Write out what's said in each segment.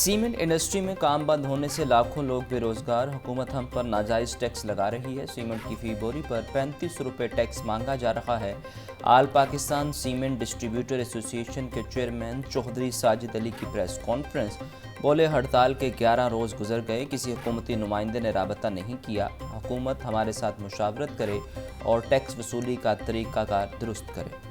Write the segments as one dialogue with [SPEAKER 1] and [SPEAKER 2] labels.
[SPEAKER 1] Cement industry में काम बंद होने से लाखों लोग बेरोजगार। हुकूमत हम पर नाजायज़ टैक्स लगा रही है। सीमेंट की फी बोरी पर 35 रुपये टैक्स मांगा जा रहा है। आल पाकिस्तान सीमेंट डिस्ट्रीब्यूटर एसोसिएशन के चेयरमैन चौधरी साजिद अली की प्रेस कॉन्फ्रेंस। बोले, हड़ताल के 11 रोज़ गुजर गए, किसी हुकूमती नुमाइंदे ने राबता नहीं किया। हुकूमत हमारे साथ मुशावरत करे और टैक्स वसूली का तरीक़ाकार दुरुस्त करे।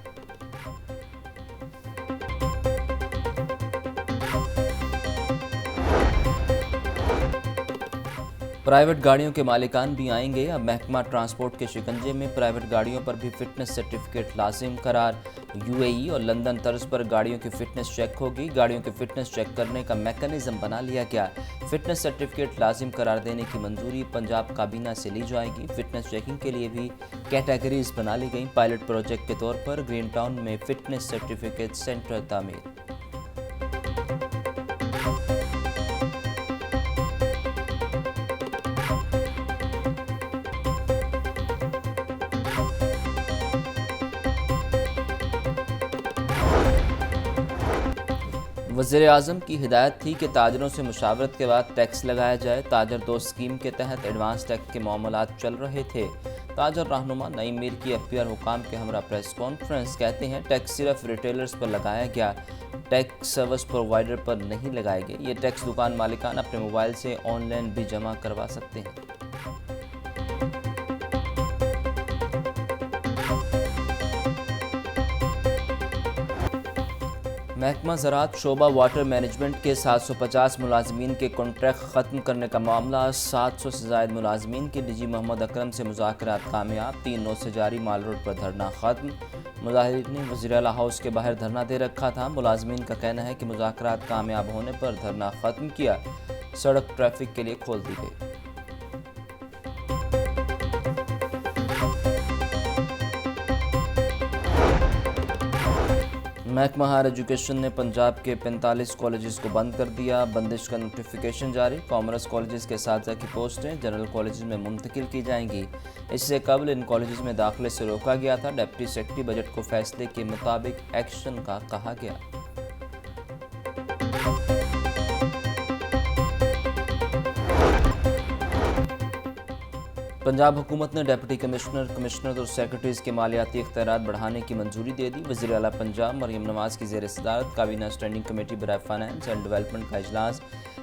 [SPEAKER 1] प्राइवेट गाड़ियों के मालिकान भी आएंगे अब महकमा ट्रांसपोर्ट के शिकंजे में। प्राइवेट गाड़ियों पर भी फिटनेस सर्टिफिकेट लाजिम करार। यूएई और लंदन तर्ज पर गाड़ियों की फिटनेस चेक होगी। गाड़ियों की फिटनेस चेक करने का मैकेनिज्म बना लिया गया। फिटनेस सर्टिफिकेट लाजिम करार देने की मंजूरी पंजाब काबीना से ली जाएगी। फिटनेस चेकिंग के लिए भी कैटेगरीज बना ली गई। पायलट प्रोजेक्ट के तौर पर ग्रीन टाउन में फिटनेस सर्टिफिकेट सेंटर तामीर। वज़ीर-ए-आज़म की हिदायत थी कि ताजरों से मुशावरत के बाद टैक्स लगाया जाए। ताजर दोस्त स्कीम के तहत एडवांस टैक्स के मामलात चल रहे थे। ताजर रहनुमा नईम मीर की एफपीआर हुकाम के हमरा प्रेस कॉन्फ्रेंस। कहते हैं, टैक्स सिर्फ रिटेलर्स पर लगाया गया, टैक्स सर्विस प्रोवाइडर पर नहीं लगाए गए। ये टैक्स दुकान मालिकान अपने मोबाइल से ऑनलाइन भी जमा करवा सकते हैं। महकमा ज़राअत शोबा वाटर मैनेजमेंट के 750 मुलाजमीन के कॉन्ट्रैक्ट ख़त्म करने का मामला। 700 से ज़ायद मुलाजमीन के डीजी मोहम्मद अकरम से मुज़ाकरात कामयाब। 3 नौ से जारी माल रोड पर धरना ख़त्म। मुजाहिरीन ने वज़ीर आला हाउस के बाहर धरना दे रखा था। मुलाजमीन का कहना है कि मुज़ाकरात कामयाब होने पर धरना ख़त्म किया। सड़क ट्रैफिक के लिए खोल दी गई। महकमा हायर एजुकेशन ने पंजाब के 45 कॉलेजेस को बंद कर दिया। बंदिश का नोटिफिकेशन जारी। कॉमर्स कॉलेजेस के साथिया की पोस्टें जनरल कॉलेजेस में मुंतकिल की जाएंगी। इससे कबल इन कॉलेजेस में दाखिले से रोका गया था। डिप्टी सेक्रेटरी बजट को फैसले के मुताबिक एक्शन का कहा गया। पंजाब हुकूमत ने डिप्टी कमिश्नर और सेक्रेटरीज के मालियाती इख्तियारात बढ़ाने की मंजूरी दे दी। वज़ीर आला पंजाब मरियम नवाज की ज़ेर सदारत काबीना स्टैंडिंग कमेटी बराए फाइनेंस एंड डेवलपमेंट का इजलास।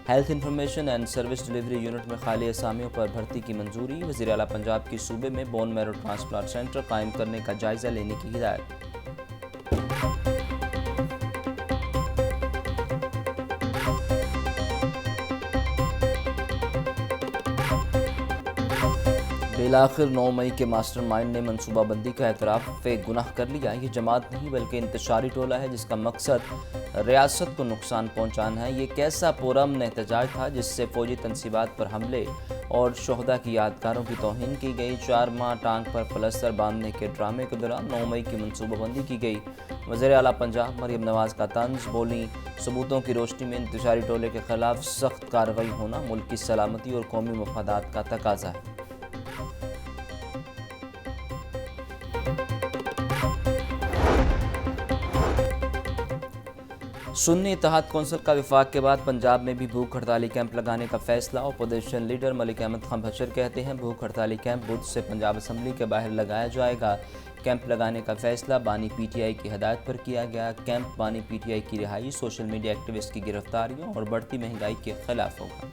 [SPEAKER 1] Health information and service delivery unit में खाली असामियों पर भर्ती की मंजूरी। वज़ीर आला पंजाब की सूबे में बोन मैरो ट्रांसप्लांट सेंटर कायम करने का जायज़ा लेने की हिदायत। बिलाखिर 9 मई के मास्टरमाइंड ने मनसूबाबंदी का एतराफ़ गुनाह कर लिया। ये जमात नहीं बल्कि इंतशारी टोला है जिसका मकसद रियासत को नुकसान पहुँचाना है। ये कैसा पुरअमन एहतजाज था जिससे फ़ौजी तनसीबात पर हमले और शोहदा की यादगारों की तौहीन की गई। 4 माह टांग पर पलस्तर बांधने के ड्रामे के दौरान 9 मई की मनसूबाबंदी की गई। वज़ीर आला पंजाब मरियम नवाज का तंज। बोली, सबूतों की रोशनी में इंतशारी टोले के खिलाफ सख्त कार्रवाई होना मुल्क की सलामती और कौमी मफादात का तकाजा है। सुन्नी इत्तेहाद कौंसिल का विफाक के बाद पंजाब में भी भूख हड़ताली कैंप लगाने का फैसला। अपोजिशन लीडर मलिक अहमद खान भचर कहते हैं, भूख हड़ताली कैंप बुध से पंजाब असम्बली के बाहर लगाया जाएगा। कैंप लगाने का फैसला बानी पीटीआई की हदायत पर किया गया। कैंप बानी पीटीआई की रिहाई, सोशल मीडिया एक्टिविस्ट की गिरफ्तारियों और बढ़ती महंगाई के खिलाफ होगा।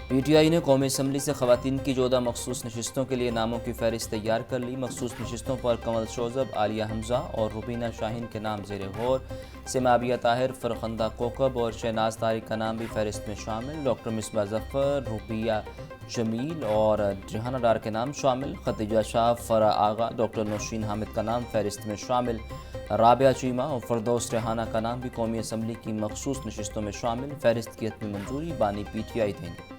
[SPEAKER 1] पीटीआई ने कौमी असम्बली से ख़वातीन की 14 मखसूस नशिस्तों के लिए नामों की फहरिस्त तैयार कर ली। मखसूस नशिस्तों पर कमल शोज़ब, आलिया हमज़ा और रुबीना शाहीन के नाम ज़ेर गौर। सिमाबिया ताहिर, फरखंदा कोकब और शहनाज तारिक का नाम भी फहरिस्त में शामिल। डॉक्टर मिसबा ज़फ़र, रुबिया जमील और जहाना डार के नाम शामिल। खतीजा शाह, फ़रा आगा, डॉक्टर नौशीन हामिद का नाम फहरिस्त में शामिल। राबिया चीमा और फरदौस रेहाना का नाम भी कौमी असम्बली की मखसूस नशिस्तों में शामिल। फहरिस्त की हतमी मंजूरी बानी पीटीआई देंगे।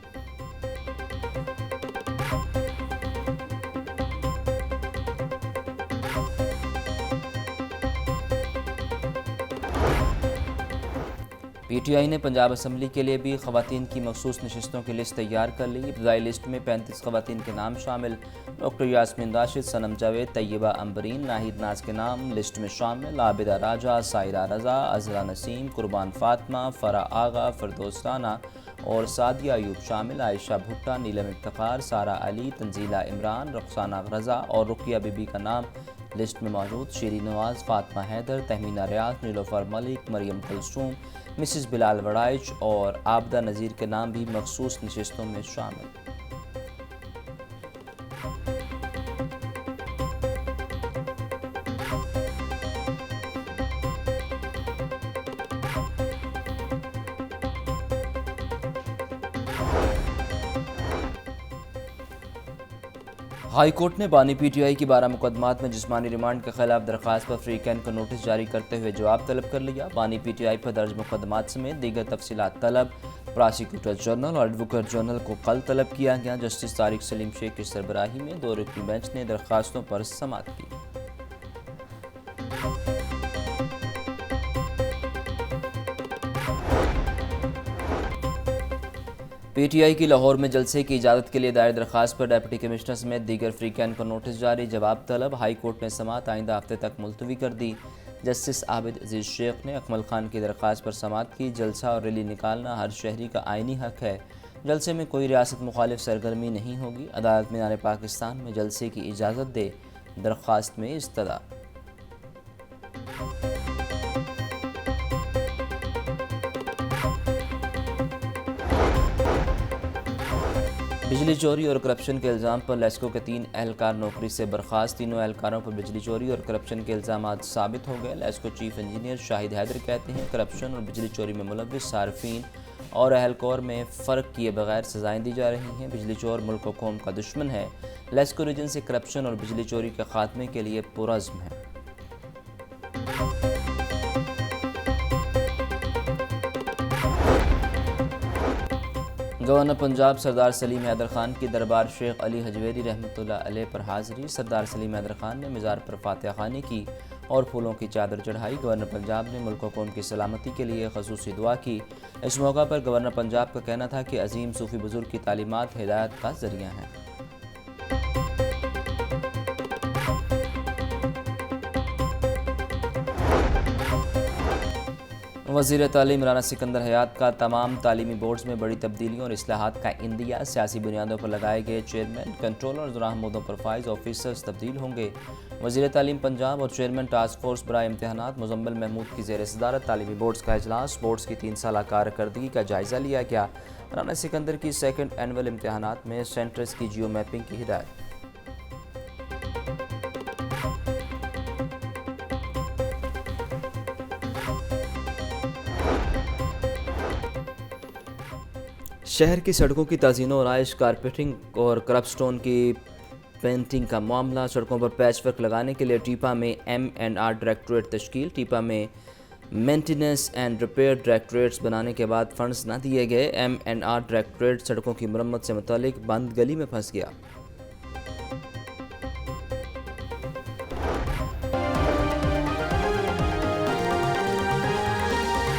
[SPEAKER 1] پی ٹی آئی نے پنجاب اسمبلی کے لیے بھی خواتین کی مخصوص نشستوں کی لسٹ تیار کر لی۔ ابتدائی لسٹ میں 35 خواتین کے نام شامل۔ ڈاکٹر یاسمین راشد، صنم جاوید، طیبہ عنبرین، ناہید ناز کے نام لسٹ میں شامل۔ عابدہ راجہ، سائرہ رضا، عذرا نسیم، قربان فاطمہ، فرح آغا، فردوس رانا اور سعدیہ ایوب شامل۔ عائشہ بھٹہ، نیلم افتخار، سارہ علی، تنزیلہ عمران، رخسانہ رضا اور رقیہ بی بی کا نام لسٹ میں موجود۔ شیریں نواز، فاطمہ حیدر، تہمینہ ریاض، نیلوفر ملک، مریم کلثوم، مسز بلال وڑائچ اور عابدہ نذیر کے نام بھی مخصوص نشستوں میں شامل۔ ہائی کورٹ نے بانی پی ٹی آئی کی 12 مقدمات میں جسمانی ریمانڈ کے خلاف درخواست پر فری کین کا نوٹس جاری کرتے ہوئے جواب طلب کر لیا۔ بانی پی ٹی آئی پر درج مقدمات سمیت دیگر تفصیلات طلب۔ پراسیکیوٹر جنرل اور ایڈوکیٹ جنرل کو کل طلب کیا گیا۔ جسٹس طارق سلیم شیخ کی سربراہی میں 2 رکنی بینچ نے درخواستوں پر سماعت کی۔ پی ٹی آئی کی لاہور میں جلسے کی اجازت کے لیے دائر درخواست پر ڈپٹی کمشنر سمیت دیگر فری کین کا نوٹس جاری۔ جواب طلب۔ ہائی کورٹ نے سماعت آئندہ ہفتے تک ملتوی کر دی۔ جسٹس عابد عزیز شیخ نے اکمل خان کی درخواست پر سماعت کی۔ جلسہ اور ریلی نکالنا ہر شہری کا آئینی حق ہے۔ جلسے میں کوئی ریاست مخالف سرگرمی نہیں ہوگی۔ عدالت مینار پاکستان میں جلسے کی اجازت دے، درخواست میں استدعا۔ بجلی چوری اور کرپشن کے الزام پر لیسکو کے 3 اہلکار نوکری سے برخاست۔ تینوں اہلکاروں پر بجلی چوری اور کرپشن کے الزامات ثابت ہو گئے۔ لیسکو چیف انجینئر شاہد حیدر کہتے ہیں کرپشن اور بجلی چوری میں ملوث صارفین اور اہلکار میں فرق کیے بغیر سزائیں دی جا رہی ہیں۔ بجلی چور ملک و قوم کا دشمن ہے۔ لیسکو ریجن سے کرپشن اور بجلی چوری کے خاتمے کے لیے پرعزم ہے۔ گورنر پنجاب سردار سلیم حیدر خان کی دربار شیخ علی حجویری رحمۃ اللہ علیہ پر حاضری۔ سردار سلیم حیدر خان نے مزار پر فاتحہ خوانی کی اور پھولوں کی چادر چڑھائی۔ گورنر پنجاب نے ملک و قوم کی سلامتی کے لیے خصوصی دعا کی۔ اس موقع پر گورنر پنجاب کا کہنا تھا کہ عظیم صوفی بزرگ کی تعلیمات ہدایت کا ذریعہ ہیں۔ وزیر تعلیم رانا سکندر حیات کا تمام تعلیمی بورڈز میں بڑی تبدیلیوں اور اصلاحات کا عندیہ۔ سیاسی بنیادوں پر لگائے گئے چیئرمین، کنٹرولرز اور اہم عہدوں پر فائز آفیسرز تبدیل ہوں گے۔ وزیر تعلیم پنجاب اور چیئرمین ٹاسک فورس برائے امتحانات مزمل محمود کی زیر صدارت تعلیمی بورڈز کا اجلاس۔ بورڈز کی 3 سالہ کارکردگی کا جائزہ لیا گیا۔ رانا سکندر کی 2nd اینول امتحانات میں سینٹرز کی جیو میپنگ کی ہدایت۔ شہر کی سڑکوں کی تزئین و آرائش، کارپیٹنگ اور کرب سٹون کی پینٹنگ کا معاملہ۔ سڑکوں پر پیچ ورک لگانے کے لیے ٹیپا میں M&R ڈائریکٹوریٹ تشکیل۔ ٹیپا میں مینٹیننس اینڈ ریپیئر ڈائریکٹوریٹس بنانے کے بعد فنڈز نہ دیے گئے۔ M&R ڈائریکٹوریٹ سڑکوں کی مرمت سے متعلق بند گلی میں پھنس گیا۔